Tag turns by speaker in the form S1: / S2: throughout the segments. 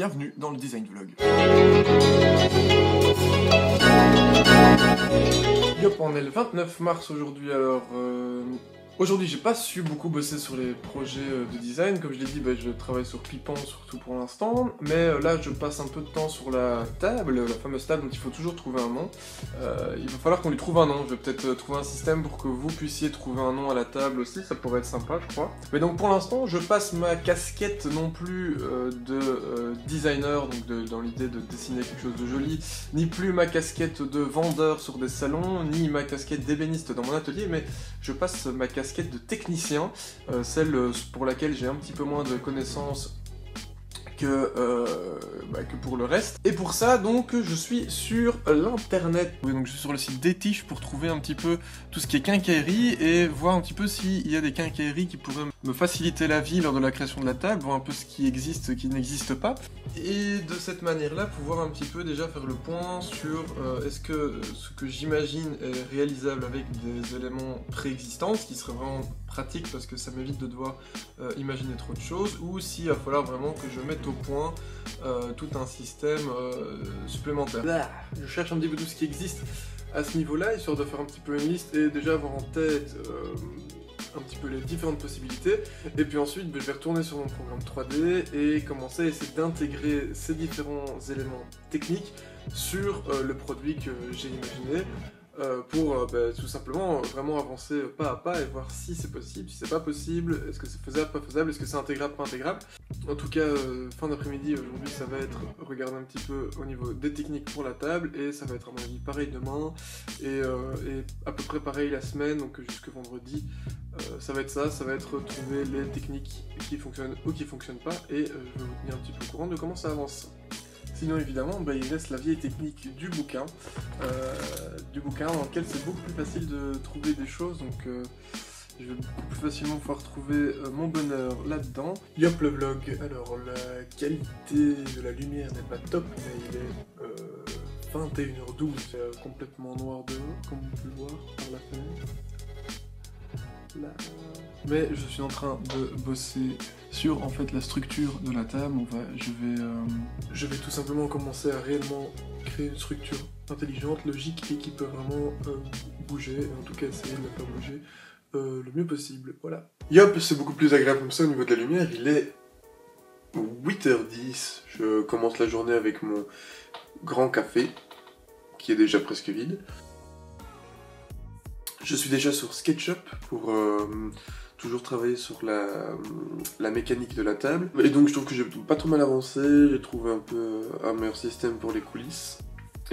S1: bienvenue dans le Design Vlog. Yop, on est le 29 mars aujourd'hui, alors aujourd'hui j'ai pas su beaucoup bosser sur les projets de design, comme je l'ai dit, je travaille sur Python surtout pour l'instant, mais là je passe un peu de temps sur la table, la fameuse table dont il faut toujours trouver un nom. Il va falloir qu'on lui trouve un nom, je vais peut-être trouver un système pour que vous puissiez trouver un nom à la table aussi, ça pourrait être sympa je crois. Mais donc pour l'instant je passe ma casquette non plus de designer, donc dans l'idée de dessiner quelque chose de joli, ni plus ma casquette de vendeur sur des salons, ni ma casquette d'ébéniste dans mon atelier, mais je passe ma casquette de technicien, celle pour laquelle j'ai un petit peu moins de connaissances que pour le reste. Et pour ça, donc, je suis sur l'internet. Oui, donc je suis sur le site d'Etiche pour trouver un petit peu tout ce qui est quincaillerie et voir un petit peu s'il y a des quincailleries qui pourraient me faciliter la vie lors de la création de la table, voir un peu ce qui existe, ce qui n'existe pas. Et de cette manière-là, pouvoir un petit peu déjà faire le point sur est-ce que ce que j'imagine est réalisable avec des éléments préexistants, ce qui serait vraiment pratique parce que ça m'évite de devoir imaginer trop de choses, ou s'il va falloir vraiment que je mette au point tout un système supplémentaire. Je cherche un petit peu tout ce qui existe à ce niveau-là, histoire de faire un petit peu une liste et déjà avoir en tête un petit peu les différentes possibilités, et puis ensuite je vais retourner sur mon programme 3D et commencer à essayer d'intégrer ces différents éléments techniques sur le produit que j'ai imaginé, pour tout simplement vraiment avancer pas à pas et voir si c'est possible, si c'est pas possible, est-ce que c'est faisable, pas faisable, est-ce que c'est intégrable, pas intégrable. En tout cas, fin d'après-midi aujourd'hui, ça va être regarder un petit peu au niveau des techniques pour la table, et ça va être à mon avis pareil demain, et à peu près pareil la semaine, donc jusque vendredi. Ça va être ça, ça va être trouver les techniques qui fonctionnent ou qui fonctionnent pas, et je vais vous tenir un petit peu au courant de comment ça avance. Sinon évidemment, il reste la vieille technique du bouquin dans lequel c'est beaucoup plus facile de trouver des choses, donc je vais beaucoup plus facilement pouvoir trouver mon bonheur là-dedans. Yop le vlog, alors la qualité de la lumière n'est pas top, mais il est 21h12, c'est complètement noir dehors, comme vous pouvez le voir par la fenêtre. Là. Mais je suis en train de bosser sur en fait la structure de la table. Je vais tout simplement commencer à réellement créer une structure intelligente, logique et qui peut vraiment bouger, en tout cas essayer de la faire bouger le mieux possible, voilà. Yop, c'est beaucoup plus agréable comme ça au niveau de la lumière, il est 8h10, je commence la journée avec mon grand café, qui est déjà presque vide. Je suis déjà sur SketchUp pour toujours travailler sur la mécanique de la table. Et donc je trouve que j'ai pas trop mal avancé, j'ai trouvé un peu un meilleur système pour les coulisses.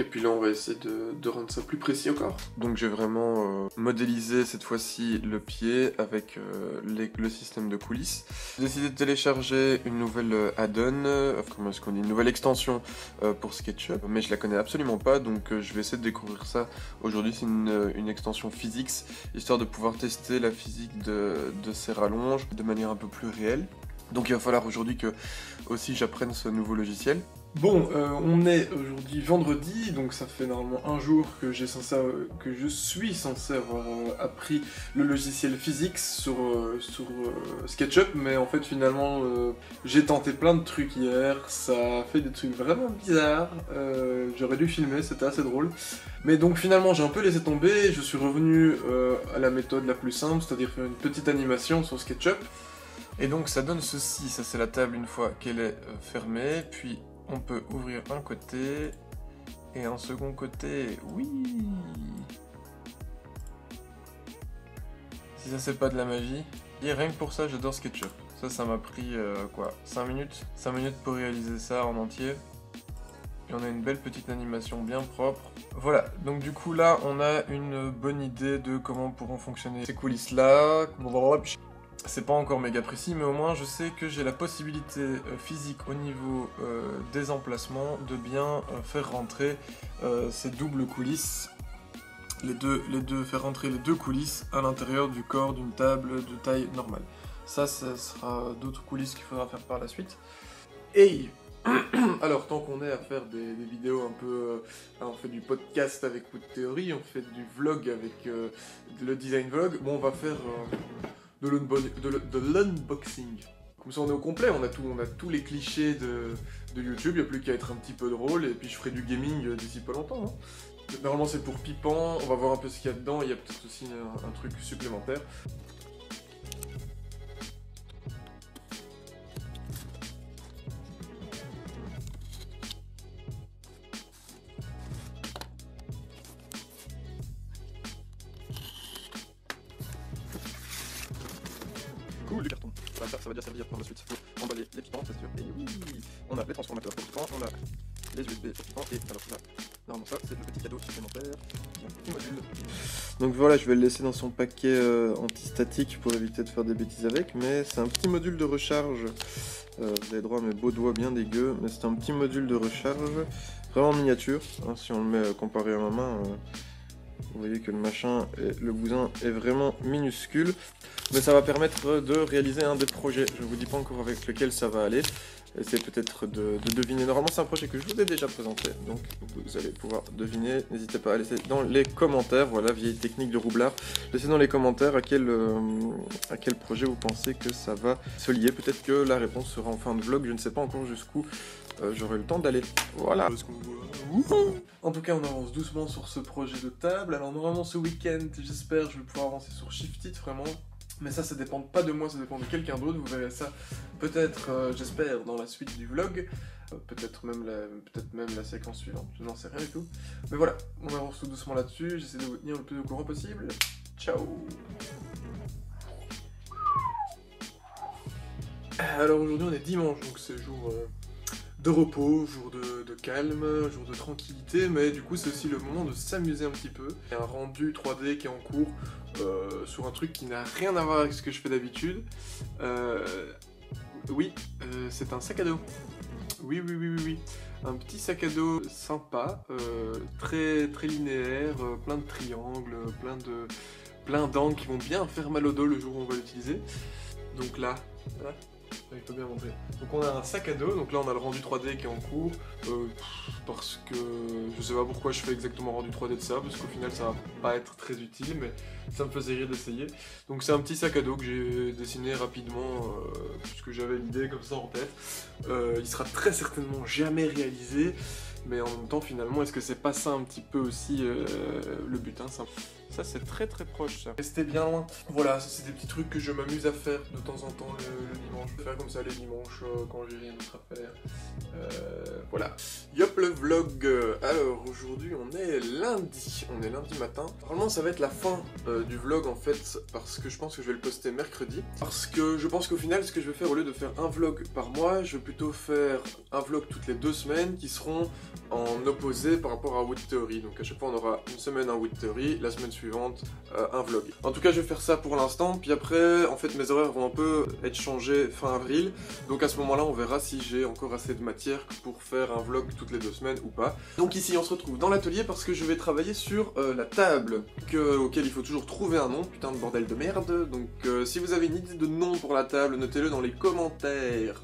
S1: Et puis là on va essayer de rendre ça plus précis encore. Donc j'ai vraiment modélisé cette fois-ci le pied avec le système de coulisses. J'ai décidé de télécharger une nouvelle add-on, comment est-ce qu'on dit, une nouvelle extension pour SketchUp, mais je la connais absolument pas, donc je vais essayer de découvrir ça aujourd'hui. C'est une extension Physics, histoire de pouvoir tester la physique de ces rallonges de manière un peu plus réelle. Donc il va falloir aujourd'hui que aussi j'apprenne ce nouveau logiciel. Bon, on est aujourd'hui vendredi, donc ça fait normalement un jour que je suis censé avoir appris le logiciel Physics sur SketchUp, mais en fait finalement j'ai tenté plein de trucs hier, ça a fait des trucs vraiment bizarres, j'aurais dû filmer, c'était assez drôle. Mais donc finalement j'ai un peu laissé tomber, je suis revenu à la méthode la plus simple, c'est-à-dire faire une petite animation sur SketchUp. Et donc ça donne ceci, ça c'est la table une fois qu'elle est fermée, puis on peut ouvrir un côté, et un second côté, oui. Si ça c'est pas de la magie. Et rien que pour ça j'adore SketchUp. Ça m'a pris quoi, 5 minutes 5 minutes pour réaliser ça en entier. Et on a une belle petite animation bien propre. Voilà, donc du coup là on a une bonne idée de comment pourront fonctionner ces coulisses là. C'est pas encore méga précis, mais au moins je sais que j'ai la possibilité physique au niveau des emplacements de bien faire rentrer ces doubles coulisses, faire rentrer les deux coulisses à l'intérieur du corps d'une table de taille normale. Ça sera d'autres coulisses qu'il faudra faire par la suite. Et alors tant qu'on est à faire des vidéos un peu, on fait du podcast avec Wood Theory, on fait du vlog avec le design vlog, bon on va faire de l'unboxing. Comme ça on est au complet, on a tous les clichés de YouTube, il n'y a plus qu'à être un petit peu drôle, et puis je ferai du gaming d'ici pas longtemps. Hein. Normalement c'est pour Pipan, on va voir un peu ce qu'il y a dedans, il y a peut-être aussi un truc supplémentaire. Cool, le carton. Ça va bien servir par la suite pour emballer les pitons, c'est sûr. Et oui, on a les transformateurs pour pitons, on a les USB pour pitons, et alors là, normalement ça, c'est le petit cadeau supplémentaire, un petit module. Donc voilà, je vais le laisser dans son paquet antistatique pour éviter de faire des bêtises avec, mais c'est un petit module de recharge. Vous avez droit à mes beaux doigts bien dégueux, mais c'est un petit module de recharge, vraiment miniature, hein, si on le met comparé à ma main. Vous voyez que le machin, le bousin est vraiment minuscule, mais ça va permettre de réaliser un des projets. Je ne vous dis pas encore avec lequel ça va aller. Essayez peut-être de deviner. Normalement c'est un projet que je vous ai déjà présenté, donc vous allez pouvoir deviner. N'hésitez pas à laisser dans les commentaires, voilà, vieille technique de roublard. Laissez dans les commentaires à quel projet vous pensez que ça va se lier. Peut-être que la réponse sera en fin de vlog, je ne sais pas encore jusqu'où j'aurai le temps d'aller. Voilà. En tout cas on avance doucement sur ce projet de table. Alors normalement ce week-end, j'espère, je vais pouvoir avancer sur Shiftit vraiment. Mais ça dépend pas de moi, ça dépend de quelqu'un d'autre. Vous verrez ça peut-être, j'espère, dans la suite du vlog. Peut-être même la séquence suivante, je n'en sais rien du tout. Mais voilà, on avance tout doucement là-dessus. J'essaie de vous tenir le plus au courant possible. Ciao. Alors aujourd'hui on est dimanche, donc c'est jour de repos, jour de calme, jour de tranquillité, mais du coup c'est aussi le moment de s'amuser un petit peu. Il y a un rendu 3D qui est en cours sur un truc qui n'a rien à voir avec ce que je fais d'habitude. Oui, c'est un sac à dos. Oui. Un petit sac à dos sympa, très linéaire, plein de triangles, plein d'angles qui vont bien faire mal au dos le jour où on va l'utiliser. Donc là, il faut bien montrer. Donc on a un sac à dos, donc là on a le rendu 3D qui est en cours, parce que je sais pas pourquoi je fais exactement rendu 3D de ça, parce qu'au final ça va pas être très utile, mais ça me faisait rire d'essayer. Donc c'est un petit sac à dos que j'ai dessiné rapidement, puisque j'avais l'idée comme ça en tête. Il sera très certainement jamais réalisé, mais en même temps finalement est-ce que c'est pas ça un petit peu aussi le but, hein, ça c'est très proche ça. Restez bien loin. Voilà, ça c'est des petits trucs que je m'amuse à faire de temps en temps le dimanche. Je vais faire comme ça les dimanches quand j'ai rien d'autre à faire. Voilà. Yop le vlog. Alors aujourd'hui on est lundi matin. Normalement ça va être la fin du vlog en fait, parce que je pense que je vais le poster mercredi. Parce que je pense qu'au final ce que je vais faire, au lieu de faire un vlog par mois, je vais plutôt faire un vlog toutes les 2 semaines qui seront en opposé par rapport à Wood Theory. Donc à chaque fois on aura une semaine un Wood Theory, la semaine suivante un vlog. En tout cas je vais faire ça pour l'instant, puis après en fait mes horaires vont un peu être changés fin avril, donc à ce moment là on verra si j'ai encore assez de matière pour faire un vlog toutes les 2 semaines ou pas. Donc ici on se retrouve dans l'atelier parce que je vais travailler sur la table auquel il faut toujours trouver un nom, putain de bordel de merde. Donc si vous avez une idée de nom pour la table, notez-le dans les commentaires.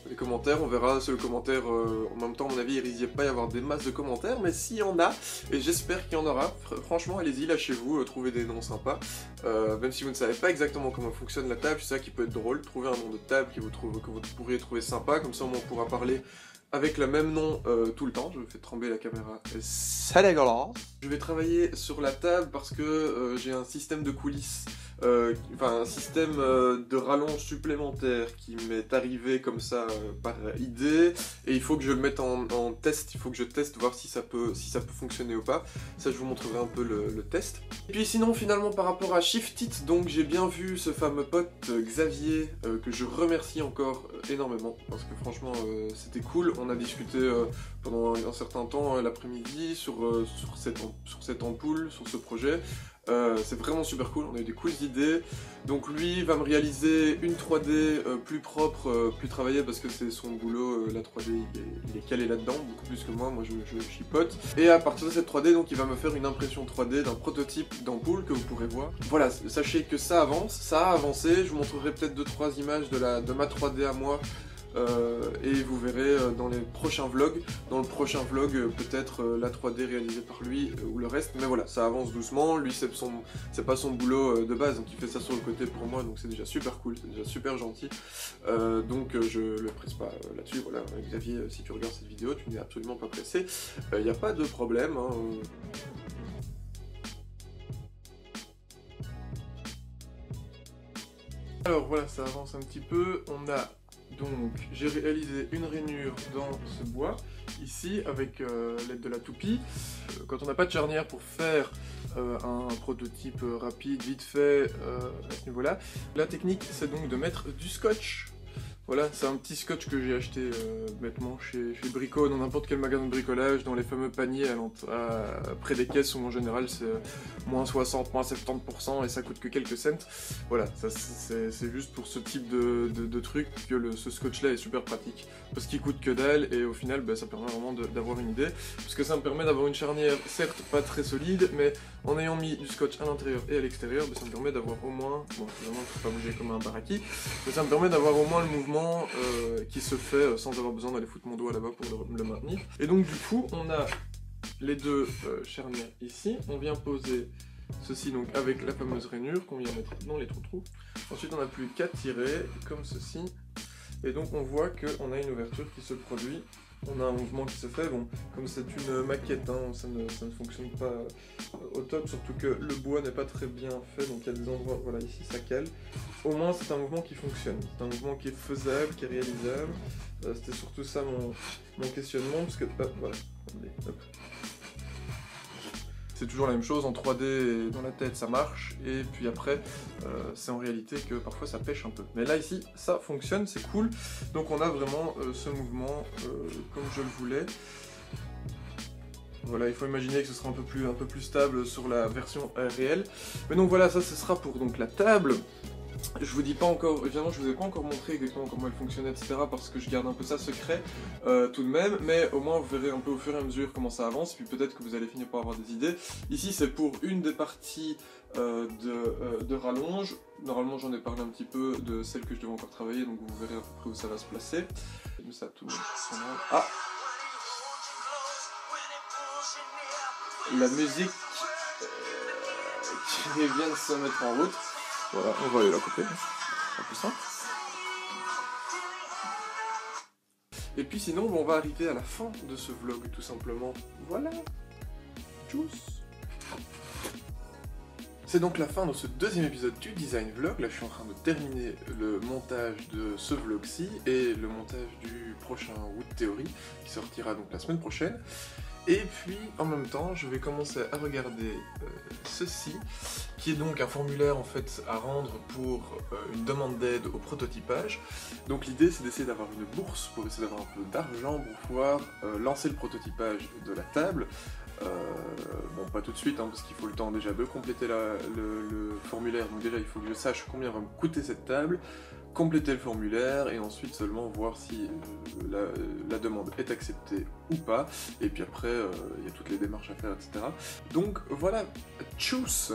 S1: Les commentaires, on verra, c'est le commentaire, en même temps à mon avis il risque pas y avoir des masses de commentaires, mais s'il y en a, et j'espère qu'il y en aura, franchement allez-y, lâchez-vous, trouvez des noms sympas, même si vous ne savez pas exactement comment fonctionne la table, c'est ça qui peut être drôle, trouver un nom de table que vous pourriez trouver sympa, comme ça on pourra parler avec le même nom tout le temps. Je fais trembler la caméra, c'est dégueulasse. Je vais travailler sur la table parce que j'ai un système de coulisses, enfin un système de rallonge supplémentaire qui m'est arrivé comme ça par idée, et il faut que je le mette en test, il faut que je teste, voir si ça peut fonctionner ou pas. Ça je vous montrerai un peu le test. Et puis sinon finalement par rapport à Shiftit, donc j'ai bien vu ce fameux pote Xavier, que je remercie encore énormément, parce que franchement c'était cool. On a discuté pendant un certain temps l'après-midi sur cette ampoule, sur ce projet. C'est vraiment super cool, on a eu des cool idées. Donc lui va me réaliser une 3D plus propre, plus travaillée, parce que c'est son boulot, la 3D il est calé là-dedans, beaucoup plus que moi je chipote. Et à partir de cette 3D, donc il va me faire une impression 3D d'un prototype d'ampoule que vous pourrez voir. Voilà, sachez que ça avance, ça a avancé, je vous montrerai peut-être 2-3 images de ma 3D à moi, et vous verrez dans les prochains vlogs, peut-être la 3D réalisée par lui ou le reste, mais voilà, ça avance doucement. Lui c'est pas son boulot de base, donc il fait ça sur le côté pour moi, donc c'est déjà super cool, c'est déjà super gentil, donc je le presse pas là-dessus. Voilà, Xavier, si tu regardes cette vidéo, tu n'es absolument pas pressé, il n'y a pas de problème, hein. Alors voilà, ça avance un petit peu. On a donc, j'ai réalisé une rainure dans ce bois, ici, avec l'aide de la toupie. Quand on n'a pas de charnière pour faire un prototype rapide, vite fait, à ce niveau-là, la technique, c'est donc de mettre du scotch. Voilà, c'est un petit scotch que j'ai acheté bêtement chez Brico, dans n'importe quel magasin de bricolage, dans les fameux paniers près des caisses, où en général c'est moins 60, moins 70% et ça coûte que quelques cents. Voilà, c'est juste pour ce type de truc que ce scotch là est super pratique, parce qu'il coûte que dalle et au final ça permet vraiment d'avoir une idée, parce que ça me permet d'avoir une charnière certes pas très solide, mais en ayant mis du scotch à l'intérieur et à l'extérieur, ça me permet d'avoir au moins, bon évidemment je ne peux pas bouger comme un baraki, mais ça me permet d'avoir au moins le mouvement qui se fait sans avoir besoin d'aller foutre mon doigt là-bas pour le maintenir. Et donc du coup on a les deux charnières ici, on vient poser ceci donc avec la fameuse rainure qu'on vient mettre dans les trous. Ensuite on n'a plus qu'à tirer comme ceci, et donc on voit qu'on a une ouverture qui se produit. On a un mouvement qui se fait, bon, comme c'est une maquette, hein, ça ne fonctionne pas au top, surtout que le bois n'est pas très bien fait, donc il y a des endroits, voilà, ici ça cale. Au moins c'est un mouvement qui fonctionne, c'est un mouvement qui est faisable, qui est réalisable. C'était surtout ça mon questionnement, parce que, voilà, hop. C'est toujours la même chose, en 3D et dans la tête ça marche, et puis après c'est en réalité que parfois ça pêche un peu. Mais là ici ça fonctionne, c'est cool, donc on a vraiment ce mouvement comme je le voulais. Voilà, il faut imaginer que ce sera un peu plus stable sur la version réelle. Mais donc voilà, ça ce sera pour donc la table. Je vous dis pas encore, évidemment je vous ai pas encore montré exactement comment elle fonctionnait, etc. parce que je garde un peu ça secret tout de même, mais au moins vous verrez un peu au fur et à mesure comment ça avance, puis peut-être que vous allez finir par avoir des idées. Ici c'est pour une des parties de rallonge. Normalement j'en ai parlé un petit peu de celle que je devais encore travailler, donc vous verrez à peu près où ça va se placer. Mais ça tout. Ah, la musique qui vient de se mettre en route. Voilà, on va aller la couper, un peu simple. Et puis sinon, on va arriver à la fin de ce vlog, tout simplement. Voilà. Tchuss. C'est donc la fin de ce deuxième épisode du Design Vlog. Là, je suis en train de terminer le montage de ce vlog-ci et le montage du prochain Wood Theory, qui sortira donc la semaine prochaine. Et puis, en même temps, je vais commencer à regarder ceci, qui est donc un formulaire en fait à rendre pour une demande d'aide au prototypage. Donc l'idée, c'est d'essayer d'avoir une bourse pour essayer d'avoir un peu d'argent pour pouvoir lancer le prototypage de la table. Bon, pas tout de suite, hein, parce qu'il faut le temps déjà de compléter le formulaire. Donc déjà, il faut que je sache combien va me coûter cette table, compléter le formulaire et ensuite seulement voir si la demande est acceptée ou pas, et puis après il y a toutes les démarches à faire, etc. Donc voilà, tchuss.